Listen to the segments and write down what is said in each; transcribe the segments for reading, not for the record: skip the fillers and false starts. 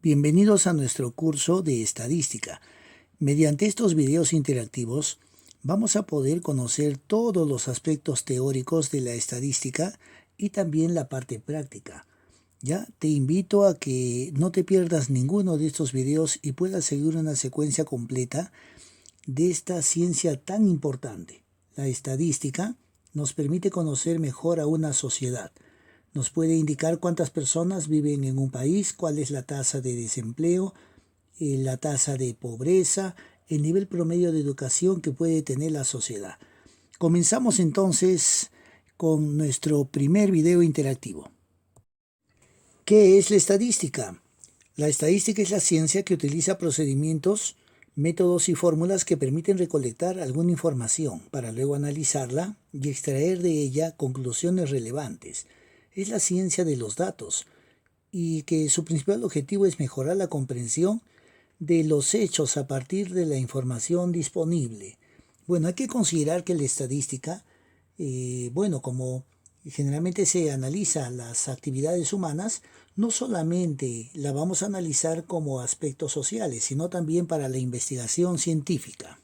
Bienvenidos a nuestro curso de estadística. Mediante estos videos interactivos vamos a poder conocer todos los aspectos teóricos de la estadística y también la parte práctica. Ya te invito a que no te pierdas ninguno de estos videos y puedas seguir una secuencia completa de esta ciencia tan importante. La estadística nos permite conocer mejor a una sociedad. Nos puede indicar cuántas personas viven en un país, cuál es la tasa de desempleo, la tasa de pobreza, el nivel promedio de educación que puede tener la sociedad. Comenzamos entonces con nuestro primer video interactivo. ¿Qué es la estadística? La estadística es la ciencia que utiliza procedimientos, métodos y fórmulas que permiten recolectar alguna información para luego analizarla y extraer de ella conclusiones relevantes. Es la ciencia de los datos y que su principal objetivo es mejorar la comprensión de los hechos a partir de la información disponible. Bueno, hay que considerar que la estadística, como generalmente se analiza las actividades humanas, no solamente la vamos a analizar como aspectos sociales, sino también para la investigación científica.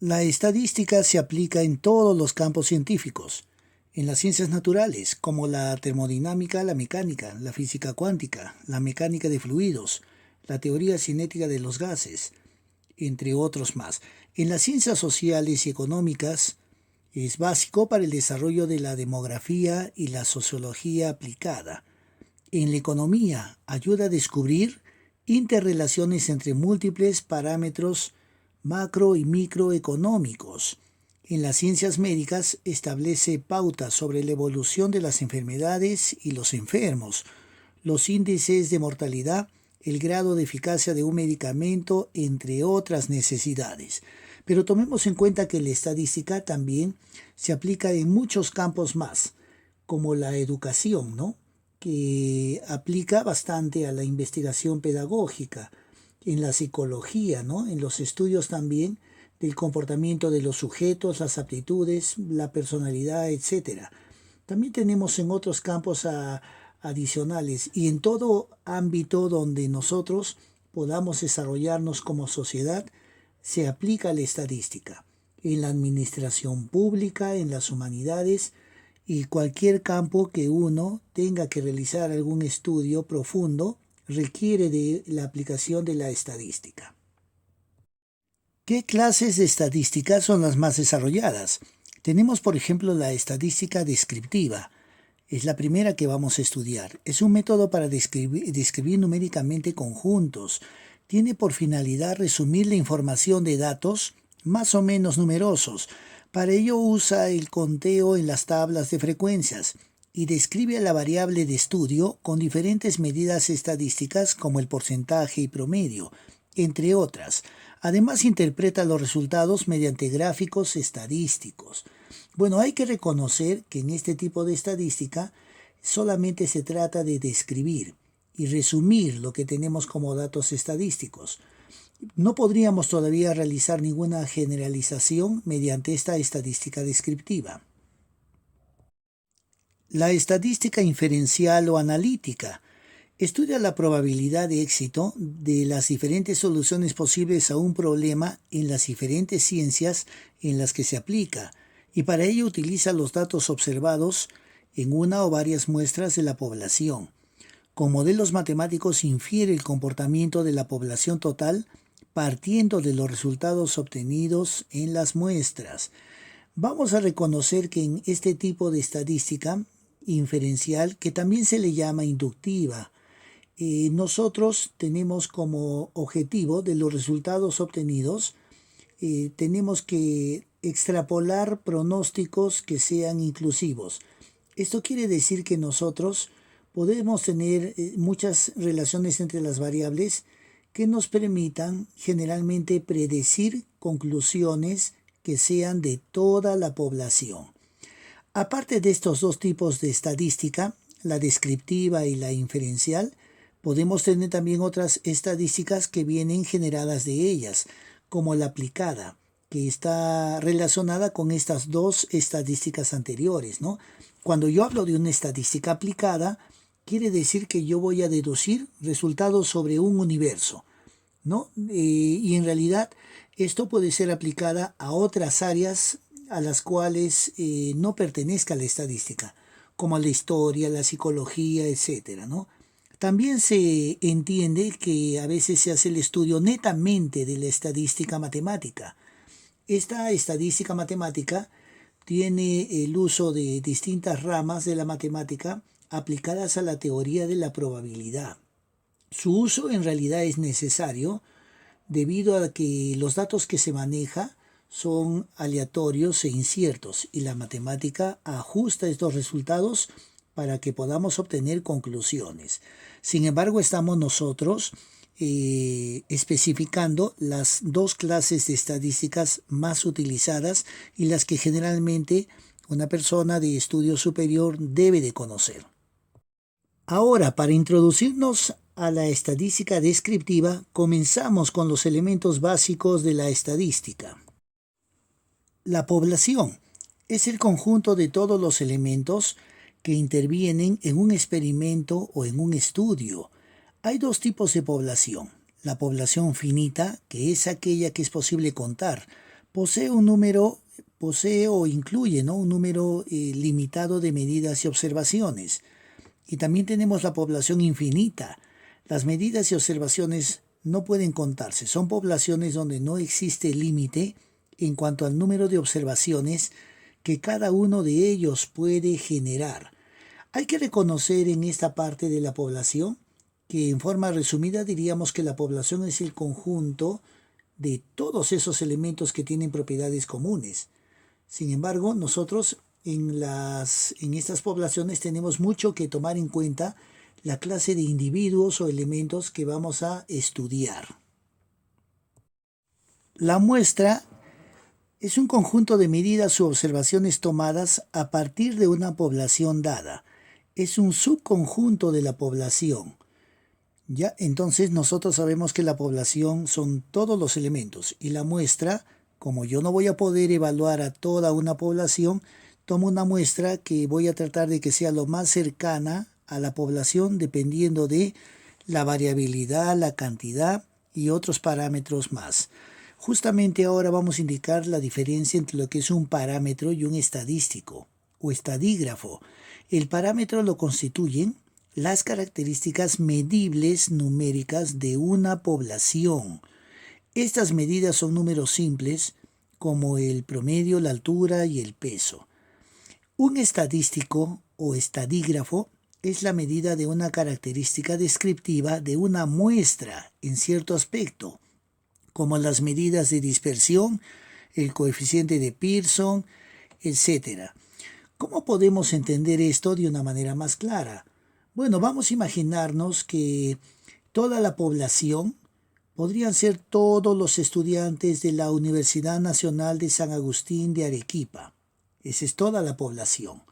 La estadística se aplica en todos los campos científicos, en las ciencias naturales, como la termodinámica, la mecánica, la física cuántica, la mecánica de fluidos, la teoría cinética de los gases, entre otros más. En las ciencias sociales y económicas es básico para el desarrollo de la demografía y la sociología aplicada. En la economía ayuda a descubrir interrelaciones entre múltiples parámetros macro y microeconómicos. En las ciencias médicas establece pautas sobre la evolución de las enfermedades y los enfermos, los índices de mortalidad, el grado de eficacia de un medicamento, entre otras necesidades. Pero tomemos en cuenta que la estadística también se aplica en muchos campos más, como la educación, ¿no?, que aplica bastante a la investigación pedagógica, en la psicología, ¿no?, en los estudios también del comportamiento de los sujetos, las aptitudes, la personalidad, etc. También tenemos en otros campos adicionales y en todo ámbito donde nosotros podamos desarrollarnos como sociedad, se aplica la estadística. En la administración pública, en las humanidades y cualquier campo que uno tenga que realizar algún estudio profundo requiere de la aplicación de la estadística. ¿Qué clases de estadística son las más desarrolladas? Tenemos, por ejemplo, la estadística descriptiva. Es la primera que vamos a estudiar. Es un método para describir numéricamente conjuntos. Tiene por finalidad resumir la información de datos más o menos numerosos. Para ello usa el conteo en las tablas de frecuencias y describe a la variable de estudio con diferentes medidas estadísticas como el porcentaje y promedio, entre otras. Además interpreta los resultados mediante gráficos estadísticos. Bueno, hay que reconocer que en este tipo de estadística solamente se trata de describir y resumir lo que tenemos como datos estadísticos. No podríamos todavía realizar ninguna generalización mediante esta estadística descriptiva. La estadística inferencial o analítica estudia la probabilidad de éxito de las diferentes soluciones posibles a un problema en las diferentes ciencias en las que se aplica, y para ello utiliza los datos observados en una o varias muestras de la población. Con modelos matemáticos infiere el comportamiento de la población total partiendo de los resultados obtenidos en las muestras. Vamos a reconocer que en este tipo de estadística inferencial, que también se le llama inductiva, nosotros tenemos como objetivo de los resultados obtenidos, tenemos que extrapolar pronósticos que sean inclusivos. Esto quiere decir que nosotros podemos tener muchas relaciones entre las variables que nos permitan generalmente predecir conclusiones que sean de toda la población. Aparte de estos dos tipos de estadística, la descriptiva y la inferencial, podemos tener también otras estadísticas que vienen generadas de ellas, como la aplicada, que está relacionada con estas dos estadísticas anteriores, ¿no? Cuando yo hablo de una estadística aplicada, quiere decir que yo voy a deducir resultados sobre un universo, ¿no? Y en realidad esto puede ser aplicada a otras áreas a las cuales no pertenezca la estadística, como la historia, la psicología, etcétera, ¿no? También se entiende que a veces se hace el estudio netamente de la estadística matemática. Esta estadística matemática tiene el uso de distintas ramas de la matemática aplicadas a la teoría de la probabilidad. Su uso en realidad es necesario debido a que los datos que se maneja son aleatorios e inciertos y la matemática ajusta estos resultados para que podamos obtener conclusiones. Sin embargo, estamos nosotros especificando las dos clases de estadísticas más utilizadas y las que generalmente una persona de estudio superior debe de conocer. Ahora, para introducirnos a la estadística descriptiva, comenzamos con los elementos básicos de la estadística. La población es el conjunto de todos los elementos que intervienen en un experimento o en un estudio. Hay dos tipos de población. La población finita, que es aquella que es posible contar, posee o incluye, ¿no?, un número limitado de medidas y observaciones. Y también tenemos la población infinita. Las medidas y observaciones no pueden contarse. Son poblaciones donde no existe límite en cuanto al número de observaciones que cada uno de ellos puede generar. Hay que reconocer en esta parte de la población que en forma resumida diríamos que la población es el conjunto de todos esos elementos que tienen propiedades comunes. Sin embargo, nosotros en estas poblaciones tenemos mucho que tomar en cuenta la clase de individuos o elementos que vamos a estudiar. La muestra es un conjunto de medidas u observaciones tomadas a partir de una población dada. Es un subconjunto de la población. ¿Ya? Entonces nosotros sabemos que la población son todos los elementos y la muestra, como yo no voy a poder evaluar a toda una población, tomo una muestra que voy a tratar de que sea lo más cercana a la población dependiendo de la variabilidad, la cantidad y otros parámetros más. Justamente ahora vamos a indicar la diferencia entre lo que es un parámetro y un estadístico o estadígrafo. El parámetro lo constituyen las características medibles numéricas de una población. Estas medidas son números simples como el promedio, la altura y el peso. Un estadístico o estadígrafo es la medida de una característica descriptiva de una muestra en cierto aspecto, como las medidas de dispersión, el coeficiente de Pearson, etc. ¿Cómo podemos entender esto de una manera más clara? Bueno, vamos a imaginarnos que toda la población podrían ser todos los estudiantes de la Universidad Nacional de San Agustín de Arequipa. Esa es toda la población.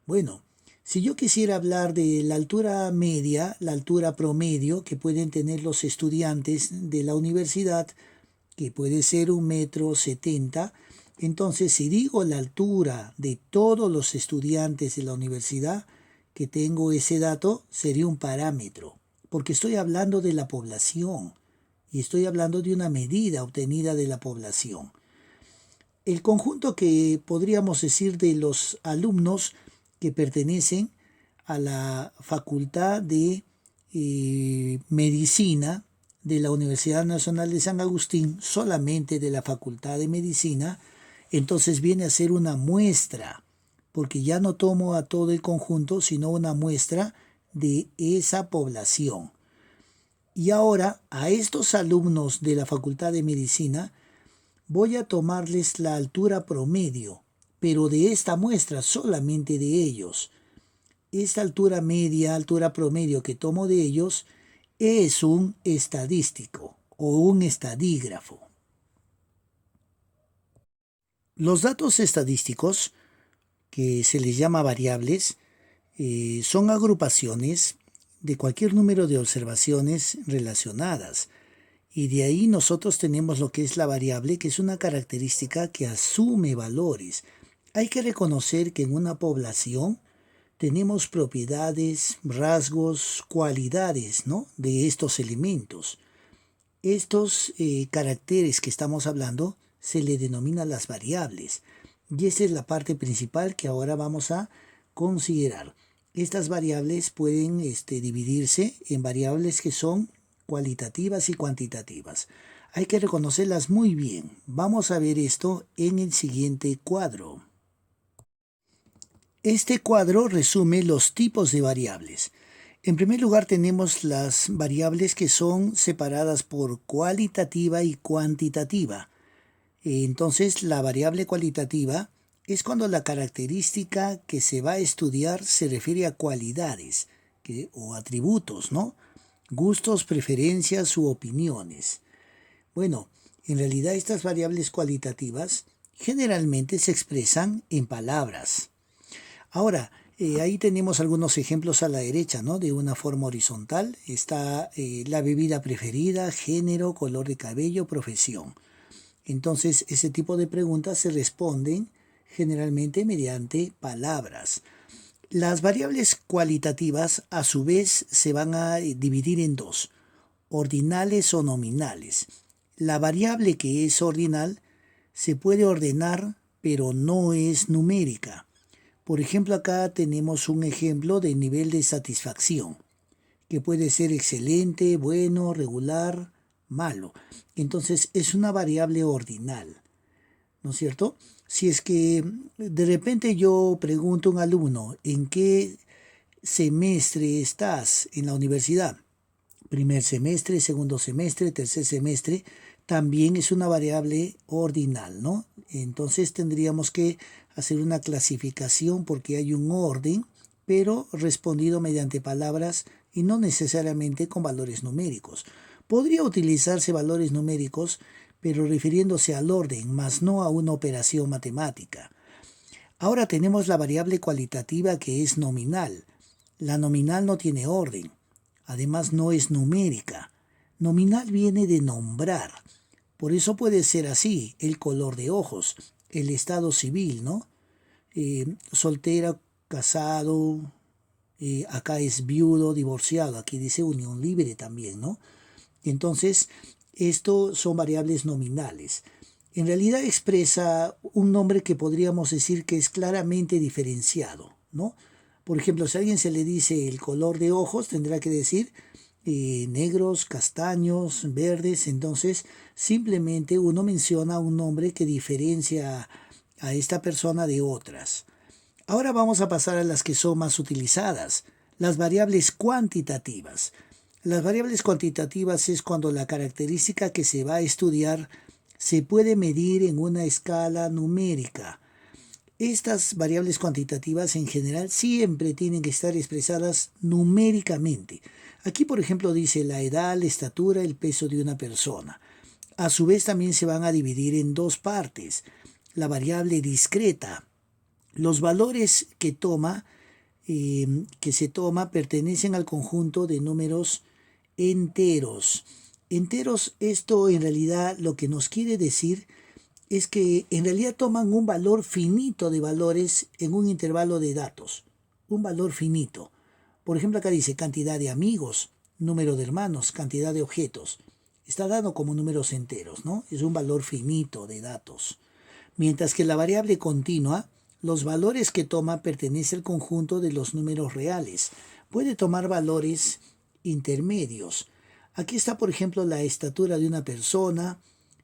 Bueno, si yo quisiera hablar de la altura media, la altura promedio que pueden tener los estudiantes de la universidad, que puede ser 1,70 m, entonces si digo la altura de todos los estudiantes de la universidad, que tengo ese dato, sería un parámetro, porque estoy hablando de la población y estoy hablando de una medida obtenida de la población. El conjunto que podríamos decir de los alumnos que pertenecen a la Facultad de Medicina de la Universidad Nacional de San Agustín, solamente de la Facultad de Medicina, entonces viene a ser una muestra, porque ya no tomo a todo el conjunto, sino una muestra de esa población. Y ahora a estos alumnos de la Facultad de Medicina voy a tomarles la altura promedio, pero de esta muestra solamente de ellos. Esta altura media, altura promedio que tomo de ellos es un estadístico o un estadígrafo. Los datos estadísticos, que se les llama variables, son agrupaciones de cualquier número de observaciones relacionadas. Y de ahí nosotros tenemos lo que es la variable, que es una característica que asume valores. Hay que reconocer que en una población tenemos propiedades, rasgos, cualidades, ¿no?, de estos elementos. Estos caracteres que estamos hablando se le denominan las variables. Y esa es la parte principal que ahora vamos a considerar. Estas variables pueden dividirse en variables que son cualitativas y cuantitativas. Hay que reconocerlas muy bien. Vamos a ver esto en el siguiente cuadro. Este cuadro resume los tipos de variables. En primer lugar tenemos las variables que son separadas por cualitativa y cuantitativa. Entonces la variable cualitativa es cuando la característica que se va a estudiar se refiere a cualidades o atributos, ¿no? Gustos, preferencias u opiniones. Bueno, en realidad estas variables cualitativas generalmente se expresan en palabras. Ahora, ahí tenemos algunos ejemplos a la derecha, ¿no?, de una forma horizontal. Está la bebida preferida, género, color de cabello, profesión. Entonces, ese tipo de preguntas se responden generalmente mediante palabras. Las variables cualitativas, a su vez, se van a dividir en dos: ordinales o nominales. La variable que es ordinal se puede ordenar, pero no es numérica. Por ejemplo, acá tenemos un ejemplo de nivel de satisfacción, que puede ser excelente, bueno, regular, malo. Entonces es una variable ordinal, ¿no es cierto? Si es que de repente yo pregunto a un alumno, ¿en qué semestre estás en la universidad? Primer semestre, segundo semestre, tercer semestre, también es una variable ordinal, ¿no? Entonces tendríamos que hacer una clasificación porque hay un orden, pero respondido mediante palabras y no necesariamente con valores numéricos. Podría utilizarse valores numéricos, pero refiriéndose al orden, más no a una operación matemática. Ahora tenemos la variable cualitativa que es nominal. La nominal no tiene orden. Además no es numérica. Nominal viene de nombrar. Por eso puede ser así: el color de ojos, el estado civil, ¿no? Soltera, casado, acá es viudo, divorciado, aquí dice unión libre también, ¿no? Entonces, esto son variables nominales. En realidad expresa un nombre que podríamos decir que es claramente diferenciado, ¿no? Por ejemplo, si a alguien se le dice el color de ojos, tendrá que decir negros, castaños, verdes. Entonces, simplemente uno menciona un nombre que diferencia a esta persona de otras. Ahora vamos a pasar a las que son más utilizadas, las variables cuantitativas. Las variables cuantitativas es cuando la característica que se va a estudiar se puede medir en una escala numérica. Estas variables cuantitativas en general siempre tienen que estar expresadas numéricamente. Aquí, por ejemplo, dice la edad, la estatura, el peso de una persona. A su vez también se van a dividir en dos partes. La variable discreta. Los valores que se toma pertenecen al conjunto de números enteros. Enteros, esto en realidad lo que nos quiere decir es que en realidad toman un valor finito de valores en un intervalo de datos. Un valor finito. Por ejemplo, acá dice cantidad de amigos, número de hermanos, cantidad de objetos. Está dado como números enteros, ¿no? Es un valor finito de datos. Mientras que la variable continua, los valores que toma pertenecen al conjunto de los números reales. Puede tomar valores intermedios. Aquí está, por ejemplo, la estatura de una persona,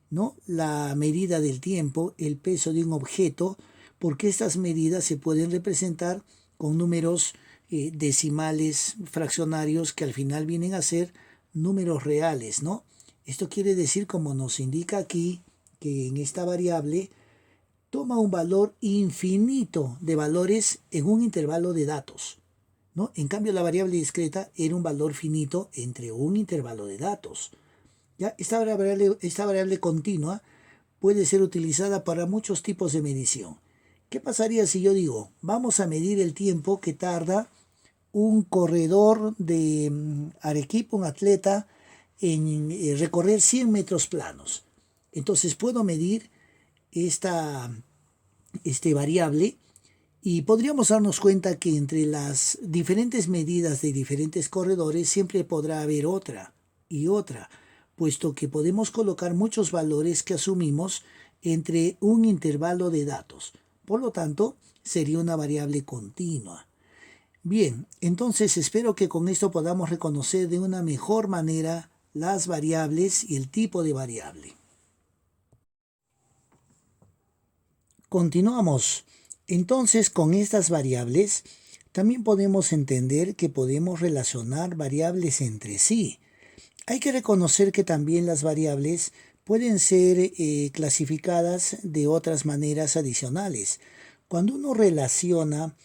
¿no?, la medida del tiempo, el peso de un objeto, porque estas medidas se pueden representar con números decimales, fraccionarios, que al final vienen a ser números reales, ¿no? Esto quiere decir, como nos indica aquí, que en esta variable toma un valor infinito de valores en un intervalo de datos, ¿no? En cambio, la variable discreta era un valor finito entre un intervalo de datos. ¿Ya? Esta variable continua puede ser utilizada para muchos tipos de medición. ¿Qué pasaría si yo digo, vamos a medir el tiempo que tarda un corredor de Arequipa, un atleta, en recorrer 100 metros planos? Entonces puedo medir esta variable Y podríamos darnos cuenta que entre las diferentes medidas de diferentes corredores siempre podrá haber otra y otra, puesto que podemos colocar muchos valores que asumimos entre un intervalo de datos. Por lo tanto, sería una variable continua. Bien, entonces espero que con esto podamos reconocer de una mejor manera las variables y el tipo de variable. Continuamos. Entonces, con estas variables, también podemos entender que podemos relacionar variables entre sí. Hay que reconocer que también las variables pueden ser clasificadas de otras maneras adicionales. Cuando uno relaciona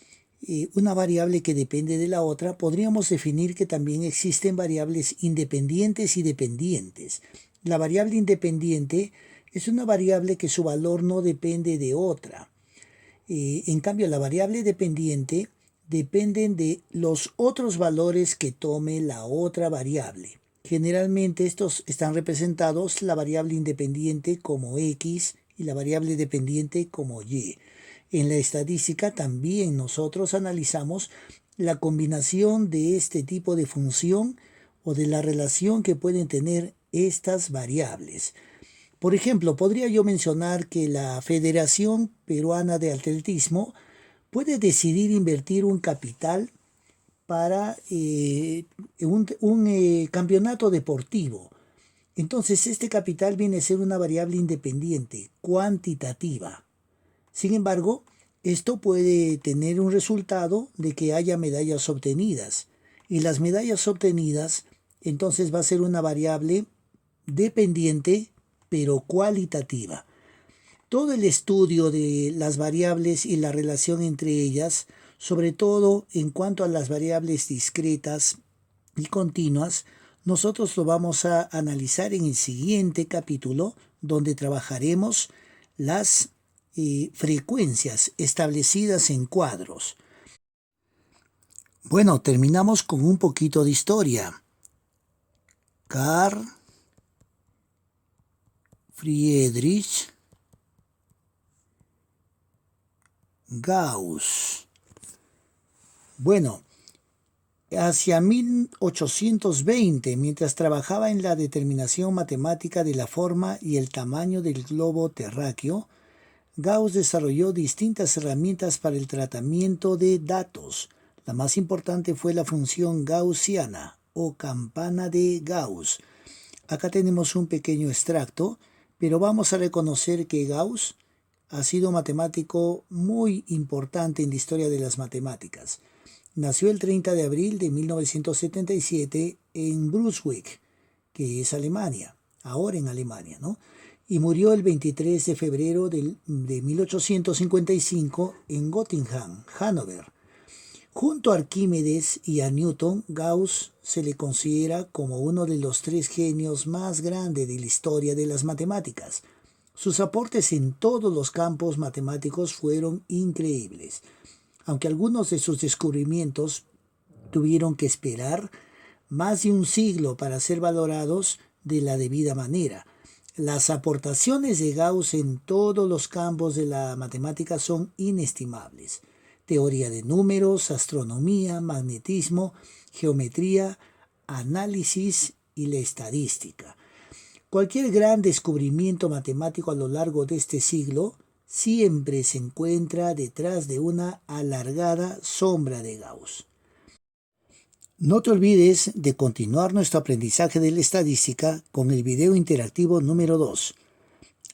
una variable que depende de la otra, podríamos definir que también existen variables independientes y dependientes. La variable independiente es una variable que su valor no depende de otra. En cambio, la variable dependiente dependen de los otros valores que tome la otra variable. Generalmente estos están representados la variable independiente como X y la variable dependiente como Y. En la estadística también nosotros analizamos la combinación de este tipo de función o de la relación que pueden tener estas variables. Por ejemplo, podría yo mencionar que la Federación Peruana de Atletismo puede decidir invertir un capital para un campeonato deportivo. Entonces, este capital viene a ser una variable independiente, cuantitativa. Sin embargo, esto puede tener un resultado de que haya medallas obtenidas. Y las medallas obtenidas, entonces va a ser una variable dependiente, pero cualitativa. Todo el estudio de las variables y la relación entre ellas, sobre todo en cuanto a las variables discretas y continuas, nosotros lo vamos a analizar en el siguiente capítulo, donde trabajaremos las frecuencias establecidas en cuadros. Bueno, terminamos con un poquito de historia. Carl Friedrich Gauss. Bueno, hacia 1820, mientras trabajaba en la determinación matemática de la forma y el tamaño del globo terráqueo, Gauss desarrolló distintas herramientas para el tratamiento de datos. La más importante fue la función gaussiana o campana de Gauss. Acá tenemos un pequeño extracto, pero vamos a reconocer que Gauss ha sido un matemático muy importante en la historia de las matemáticas. Nació el 30 de abril de 1977 en Brunswick, que es Alemania, ahora en Alemania, ¿no? Y murió el 23 de febrero de 1855 en Göttingen, Hannover. Junto a Arquímedes y a Newton, Gauss se le considera como uno de los tres genios más grandes de la historia de las matemáticas. Sus aportes en todos los campos matemáticos fueron increíbles, aunque algunos de sus descubrimientos tuvieron que esperar más de un siglo para ser valorados de la debida manera. Las aportaciones de Gauss en todos los campos de la matemática son inestimables. Teoría de números, astronomía, magnetismo, geometría, análisis y la estadística. Cualquier gran descubrimiento matemático a lo largo de este siglo siempre se encuentra detrás de una alargada sombra de Gauss. No te olvides de continuar nuestro aprendizaje de la estadística con el video interactivo número 2.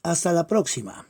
Hasta la próxima.